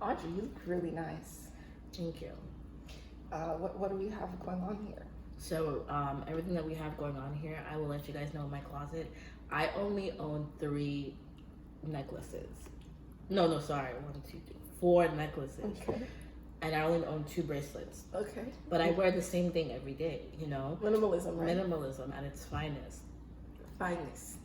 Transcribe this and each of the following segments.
Audrey, you look really nice. Thank you. What do we have going on here? So everything that we have going on here, I will let you guys know in my closet. I only own 3 necklaces. No, sorry. 1, 2, 3, 4 necklaces. Okay. And I only own 2 bracelets. Okay. But I wear the same thing every day, you know? Minimalism, right? Minimalism at its finest. Finest.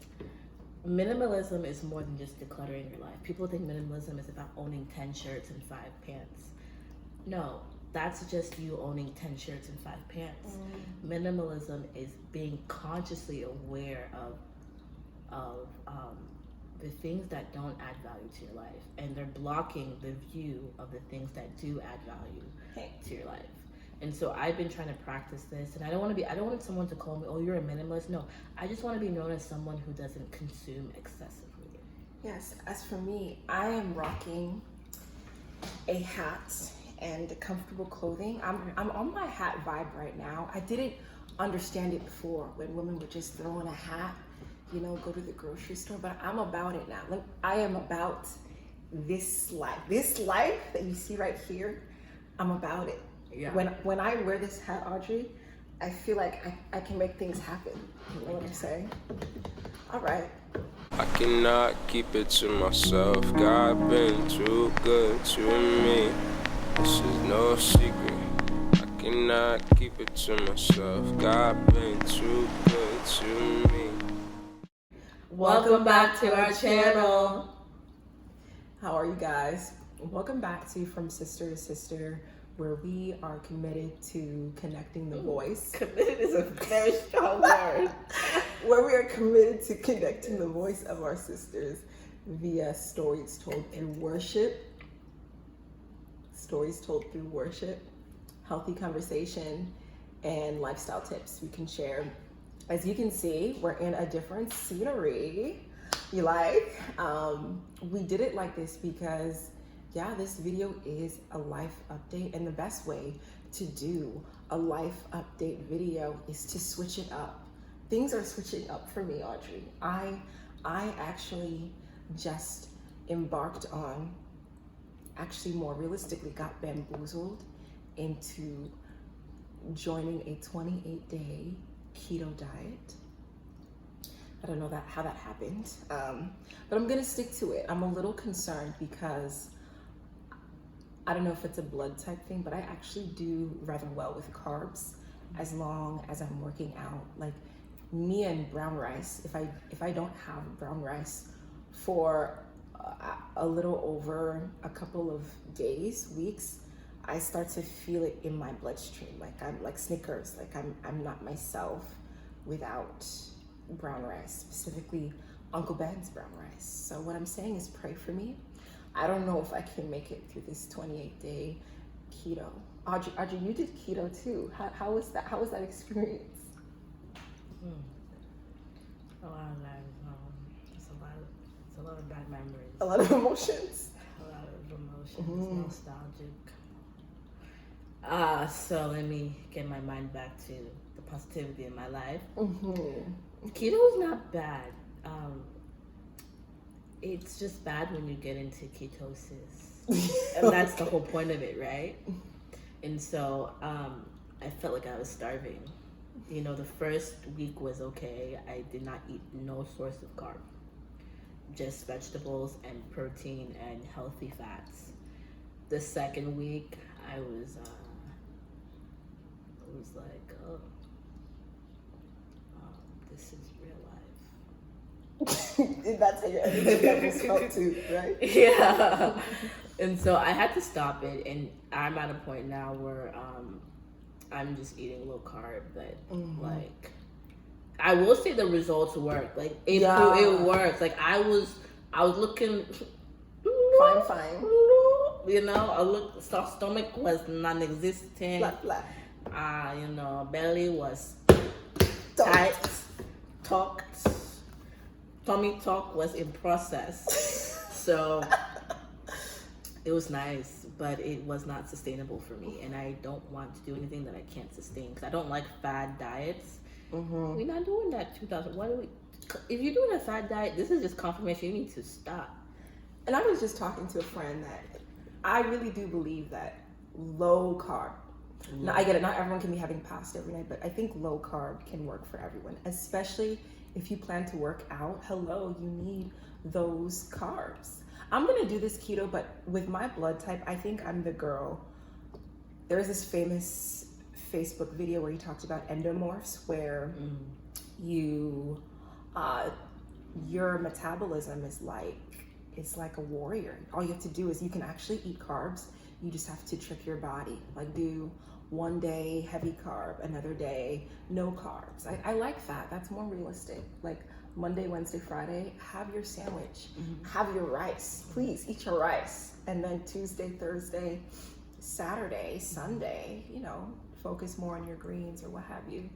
Minimalism is more than just decluttering your life. People think minimalism is about owning 10 shirts and 5 pants. No, that's just you owning 10 shirts and 5 pants. Minimalism is being consciously aware of the things that don't add value to your life, and they're blocking the view of the things that do add value to your life. And so I've been trying to practice this, and I don't want someone to call me, oh, you're a minimalist. No, I just want to be known as someone who doesn't consume excessively. Yes, as for me, I am rocking a hat and comfortable clothing. I'm on my hat vibe right now. I didn't understand it before when women would just throw on a hat, you know, go to the grocery store, but I'm about it now. Like, I am about this life. This life that you see right here, I'm about it. Yeah. When I wear this hat, Audrey, I feel like I can make things happen. You know what I'm saying? All right. I cannot keep it to myself. God been too good to me. This is no secret. I cannot keep it to myself. God been too good to me. Welcome back to our channel. How are you guys? Welcome back to From Sister to Sister, where we are committed to connecting the voice. Committed is a very strong word. Where we are committed to connecting the voice of our sisters via stories told through worship. Stories told through worship, healthy conversation, and lifestyle tips we can share. As you can see, we're in a different scenery. You like? We did it like this because, yeah, this video is a life update, and the best way to do a life update video is to switch it up. Things are switching up for me, Audrey. I actually just embarked on, actually more realistically got bamboozled into joining a 28-day keto diet. I don't know how that happened, but I'm gonna stick to it. I'm a little concerned because I don't know if it's a blood type thing, but I actually do rather well with carbs as long as I'm working out. Like me and brown rice, if I don't have brown rice for a little over a couple of days, weeks, I start to feel it in my bloodstream. Like I'm like Snickers, like I'm not myself without brown rice, specifically Uncle Ben's brown rice. So what I'm saying is pray for me. I don't know if I can make it through this 28-day keto. Audrey, you did keto too. How was that? How was that experience? A lot of that. It's a lot of bad memories. A lot of emotions. A lot of emotions. Nostalgic. So let me get my mind back to the positivity in my life. Keto is not bad. It's just bad when you get into ketosis. And that's the whole point of it, right? And so I felt like I was starving. You know, the first week was okay. I did not eat no source of carb. Just vegetables and protein and healthy fats. The second week, I was like, oh, this is real life. That's how your energy levels felt too, right? Yeah. And so I had to stop it, and I'm at a point now where I'm just eating low carb, but like I will say the results work. Like it works. Like I was looking fine. You know, stomach was non-existent. Flat, flat. You know, belly was tight. Tummy talk was in process. So it was nice, but it was not sustainable for me. And I don't want to do anything that I can't sustain because I don't like fad diets. We're not doing that. 2000. If you're doing a fad diet, this is just confirmation. You need to stop. And I was just talking to a friend that I really do believe that low carb. Now, I get it. Not everyone can be having pasta every night, but I think low carb can work for everyone, especially if you plan to work out. Hello, you need those carbs. I'm going to do this keto, but with my blood type, I think I'm the girl. There was this famous Facebook video where he talked about endomorphs, where you, your metabolism is like a warrior. All you have to do is you can actually eat carbs. You just have to trick your body. Like do one day heavy carb, another day no carbs. I like that. That's more realistic. Like Monday, Wednesday, Friday, have your sandwich, have your rice. Please eat your rice. And then Tuesday, Thursday, Saturday, Sunday, you know, focus more on your greens or what have you.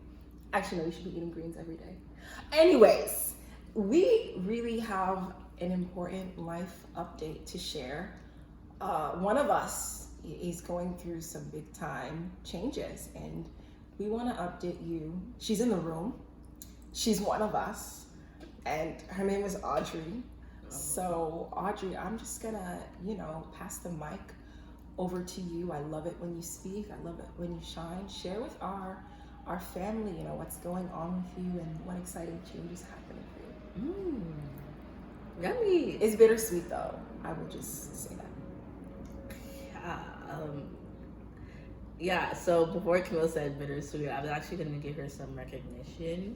Actually, no, you should be eating greens every day. Anyways, we really have an important life update to share. One of us is going through some big time changes and we want to update you. She's in the room. She's one of us and her name is Audrey. So Audrey, I'm just gonna, you know, pass the mic over to you. I love it when you speak. I love it when you shine. Share with our family, you know, what's going on with you and what exciting change is happening for you. Yummy. It's bittersweet though. I will just say that. Yeah, so before Camille said bittersweet, I was actually going to give her some recognition.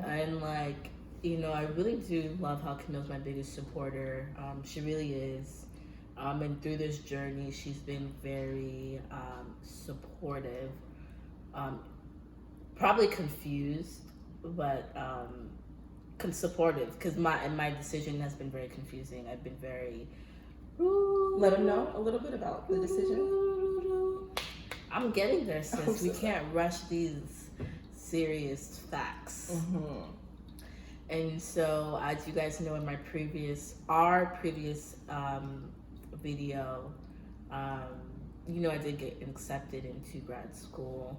And like, you know, I really do love how Camille's my biggest supporter. She really is. And through this journey, she's been very supportive. Probably confused, but supportive, because my decision has been very confusing. I've been very... Let them know a little bit about the decision. I'm getting there, sis. We can't rush these serious facts. And so, as you guys know, in our previous video, you know, I did get accepted into grad school,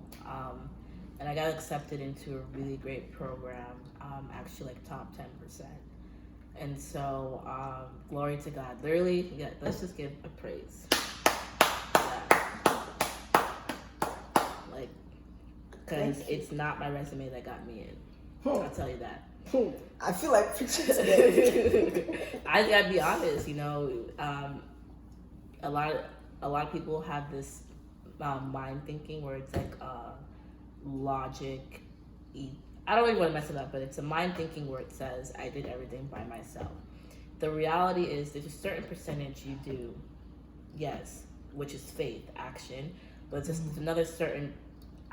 and I got accepted into a really great program, actually like top 10%. And so, glory to God. Literally, yeah, let's just give a praise. Yeah. Like, because it's not my resume that got me in. I'll tell you that. I feel like preaching today. I gotta be honest, you know, a lot of people have this mind thinking where it's like logic. I don't even want to mess it up, but it's a mind thinking where it says I did everything by myself. The reality is there's a certain percentage you do, yes, which is faith, action, but there's another certain,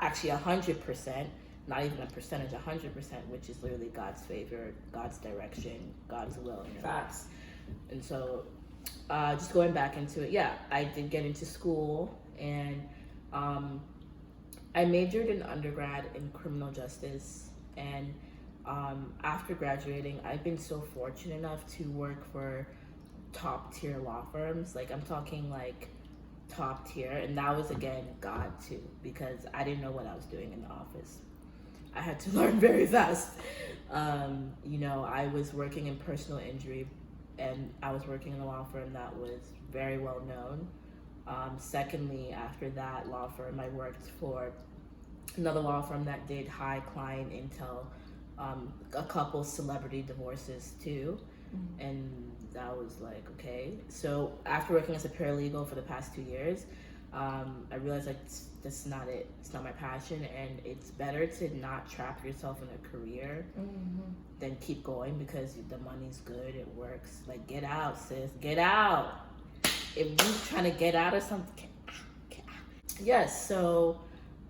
actually 100%, not even a percentage, 100%, which is literally God's favor, God's direction, God's will in your life. And so, just going back into it, yeah, I did get into school, and I majored in undergrad in criminal justice. And after graduating, I've been so fortunate enough to work for top tier law firms. Like, I'm talking like top tier. And that was, again, God too, because I didn't know what I was doing in the office. I had to learn very fast. You know, I was working in personal injury, and I was working in a law firm that was very well known. Secondly, after that law firm, I worked for another law firm that did high client intel, a couple celebrity divorces too. And that was like, okay. So after working as a paralegal for the past 2 years, I realized like that's not it. It's not my passion, and it's better to not trap yourself in a career than keep going, because the money's good, it works. Like, get out, sis, get out. If you're trying to get out of something, get out. Yes, so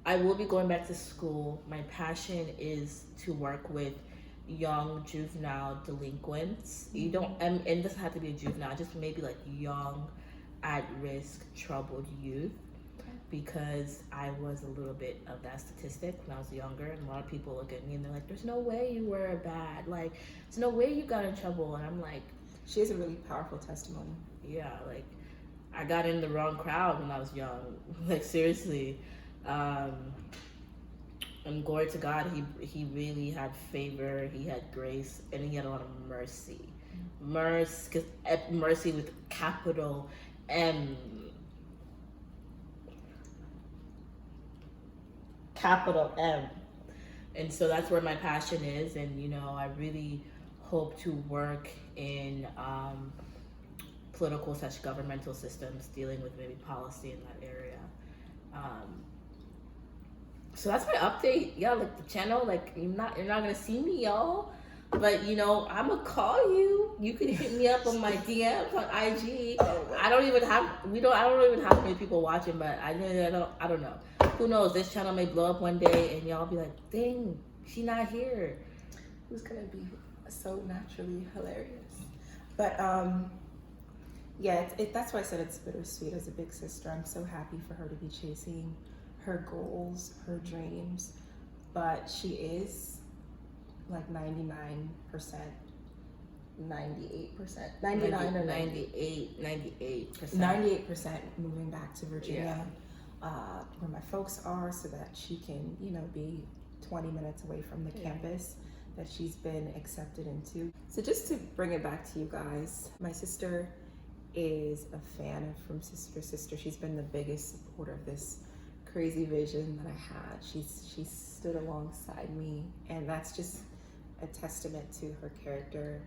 I will be going back to school. My passion is to work with young juvenile delinquents. You don't, and it doesn't have to be a juvenile, just maybe like young, at-risk, troubled youth, because I was a little bit of that statistic when I was younger, and a lot of people look at me and they're like, there's no way you were bad, like, there's no way you got in trouble. And I'm like, she has a really powerful testimony. Yeah, like, I got in the wrong crowd when I was young. Like, seriously. And glory to God, he really had favor, he had grace, and he had a lot of mercy. Mercy with capital M. Capital M. And so that's where my passion is. And, you know, I really hope to work in political / governmental systems dealing with maybe policy in that area. So that's my update. Yeah, like the channel, like you're not gonna see me, y'all. But you know, I'ma call you. You can hit me up on my DMs on IG. I don't even have many people watching, but I don't know. Who knows? This channel may blow up one day and y'all be like, dang, she not here. Who's gonna be so naturally hilarious? But yeah, that's why I said it's bittersweet as a big sister. I'm so happy for her to be chasing her goals, her dreams, but she is like 99%, 98%, 99 or 98% moving back to Virginia, where my folks are, so that she can, you know, be 20 minutes away from the campus that she's been accepted into. So just to bring it back to you guys, my sister is a fan of From Sister to Sister. She's been the biggest supporter of this crazy vision that I had. She stood alongside me, and that's just a testament to her character.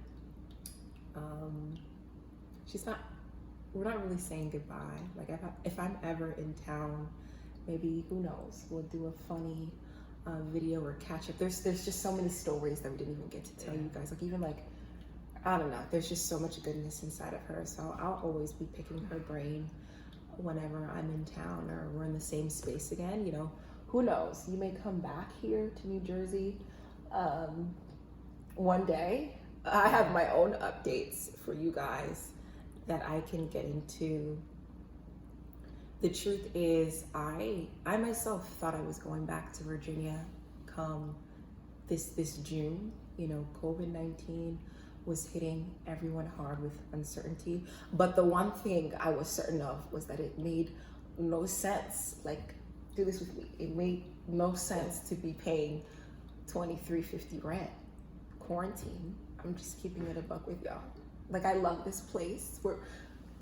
We're not really saying goodbye. Like if I'm ever in town, maybe, who knows, we'll do a funny video or catch up. There's just so many stories that we didn't even get to tell you guys. Like even like, I don't know, there's just so much goodness inside of her. So I'll always be picking her brain whenever I'm in town or we're in the same space again. You know, who knows, you may come back here to New Jersey one day. I have my own updates for you guys that I can get into. The truth is, I myself thought I was going back to Virginia come this June. You know, COVID-19 was hitting everyone hard with uncertainty. But the one thing I was certain of was that it made no sense. Like, do this with me. It made no sense to be paying $23.50 rent. Quarantine. I'm just keeping it a buck with y'all. Like, I love this place.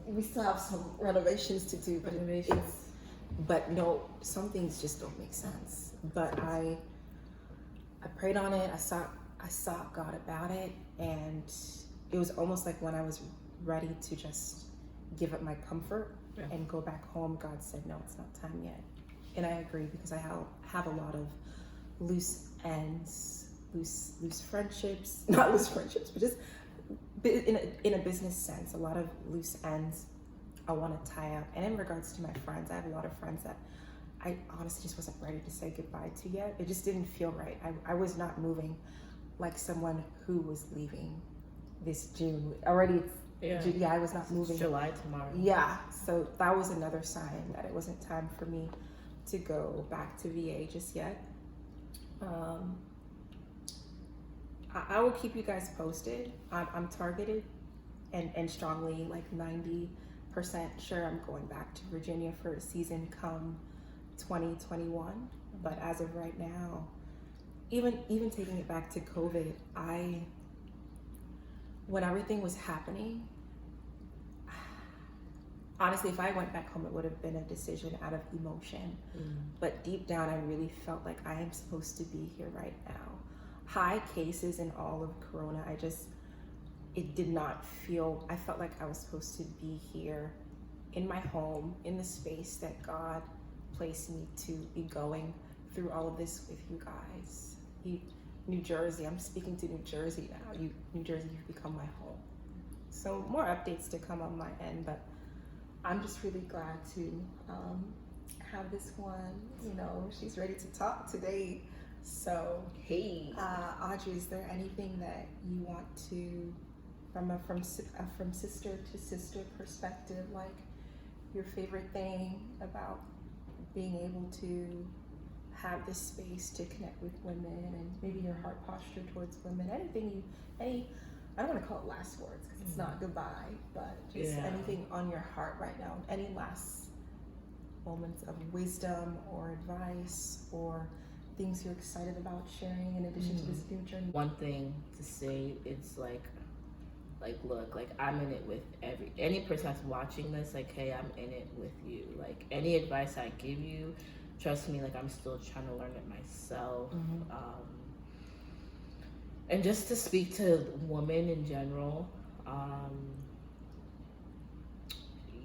We still have some renovations to do, but no, some things just don't make sense. But I prayed on it. I sought God about it, and it was almost like when I was ready to just give up my comfort and go back home, God said, no, it's not time yet. And I agree, because I have a lot of loose ends, loose friendships, not loose friendships, but just in a business sense, a lot of loose ends I want to tie up. And in regards to my friends, I have a lot of friends that I honestly just wasn't ready to say goodbye to yet. It just didn't feel right. I was not moving like someone who was leaving this June. Already, I was not moving. It's July tomorrow. Yeah, so that was another sign that it wasn't time for me to go back to VA just yet. I will keep you guys posted. I'm targeted and strongly like 90% sure I'm going back to Virginia for a season come 2021. But as of right now, even taking it back to COVID, when everything was happening, honestly, if I went back home, it would have been a decision out of emotion. But deep down, I really felt like I am supposed to be here right now. High cases in all of Corona, it did not feel, I felt like I was supposed to be here in my home, in the space that God placed me to be going through all of this with you guys. New Jersey, I'm speaking to New Jersey now. New Jersey, you've become my home. So more updates to come on my end, but I'm just really glad to have this one. You know, she's ready to talk today. So, hey, Audrey, is there anything that you want to, from sister to sister perspective, like your favorite thing about being able to have this space to connect with women, and maybe your heart posture towards women? I don't want to call it last words because it's not goodbye, but just anything on your heart right now, any last moments of wisdom or advice or things you're excited about sharing in addition to this new journey? One thing to say, it's like Like, look, like, I'm in it with any person that's watching this, like, hey, I'm in it with you. Like, any advice I give you, trust me, like, I'm still trying to learn it myself. And just to speak to women in general,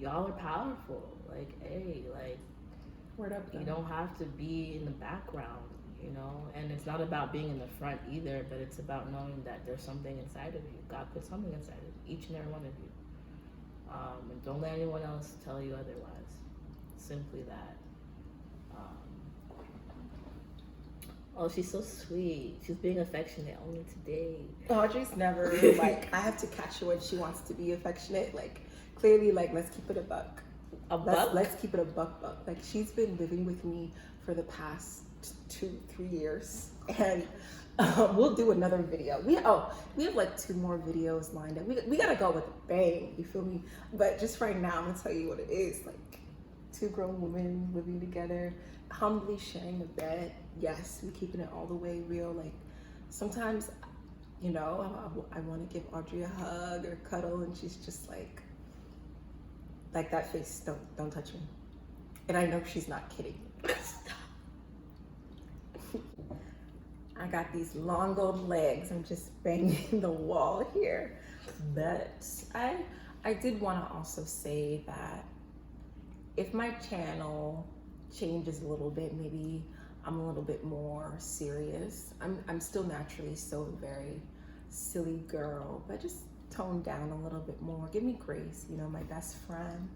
y'all are powerful. Like, hey, like, Word up, you don't have to be in the background, you know? And it's not about being in the front either, but it's about knowing that there's something inside of you. God put something inside of each and every one of you. And don't let anyone else tell you otherwise. Simply that. Oh, she's so sweet. She's being affectionate only today. Audrey's never like, I have to catch her when she wants to be affectionate. Like, clearly, like, let's keep it a buck. Let's keep it a buck. Like, she's been living with me for the past 2-3 years, and we'll do another video. We have like 2 more videos lined up. We gotta go with a bang. You feel me? But just right now, I'm gonna tell you what it is. Like, 2 grown women living together, humbly sharing a bed. Yes, we're keeping it all the way real. Like, sometimes, you know, I want to give Audrey a hug or cuddle, and she's just like that face. Don't touch me. And I know she's not kidding. I got these long old legs. I'm just banging the wall here. But I did want to also say that if my channel changes a little bit, maybe I'm a little bit more serious. I'm still naturally so very silly girl, but just tone down a little bit more. Give me grace. You know, my best friend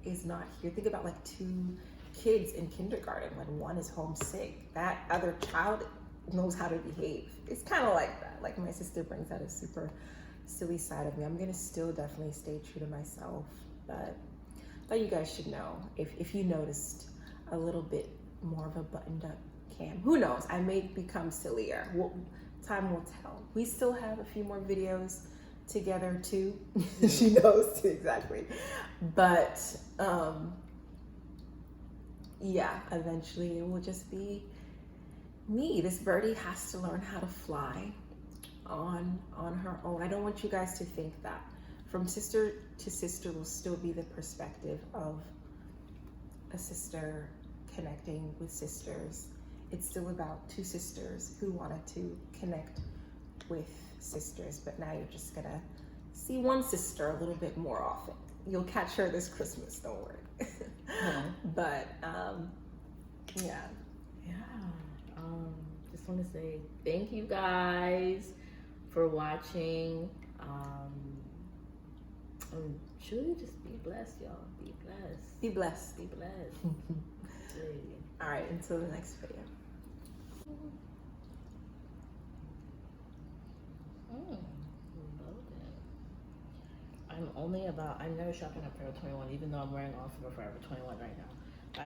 is not here. Think about like 2 kids in kindergarten when one is homesick. That other child knows how to behave. It's kind of like that. Like, my sister brings out a super silly side of me. I'm gonna still definitely stay true to myself, but I thought you guys should know if you noticed a little bit more of a buttoned up cam. Who knows? I may become sillier. Time will tell. We still have a few more videos together too. She knows exactly. But yeah, eventually it will just be me. This birdie has to learn how to fly on her own. I don't want you guys to think that. From sister to sister will still be the perspective of a sister connecting with sisters. It's still about 2 sisters who wanted to connect with sisters, but now you're just gonna see one sister a little bit more often. You'll catch her this Christmas, don't worry. But yeah. Just want to say thank you guys for watching. And truly just be blessed, y'all. Be blessed. Be blessed. Be blessed. All right, until the next video. I'm never shopping at Forever 21, even though I'm wearing all for Forever 21 right now.